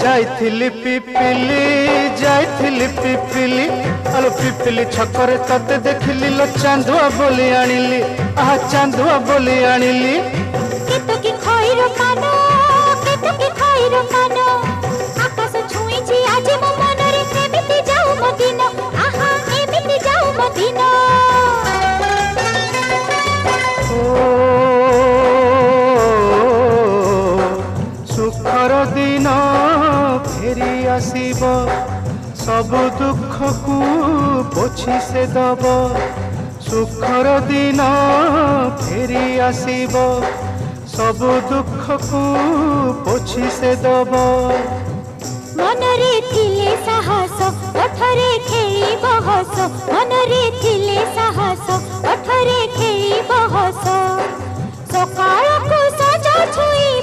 जाइथिली पिपिली जाइथिली पिपिली आलो पिपिली छकरे तते देखिली लो चांदुआ बोली आनिली आहा चांदुआ बोली आनिली केतो की खइरो कानो केतो की खइरो कानो आकाश छुईची आज मो मनरे एमिति जाऊ मो दिन आहा एमिति जाऊ मो दिन सुखर दिन फेरी आसीब सब दुख को पोछि से दब सुखर दिन फेरी आसीब सब दुख को पोछि से दब मनरे थिले साहस ओठरे खेई बहस मनरे थिले साहस ओठरे खेई बहस सकाळ को सजा छुई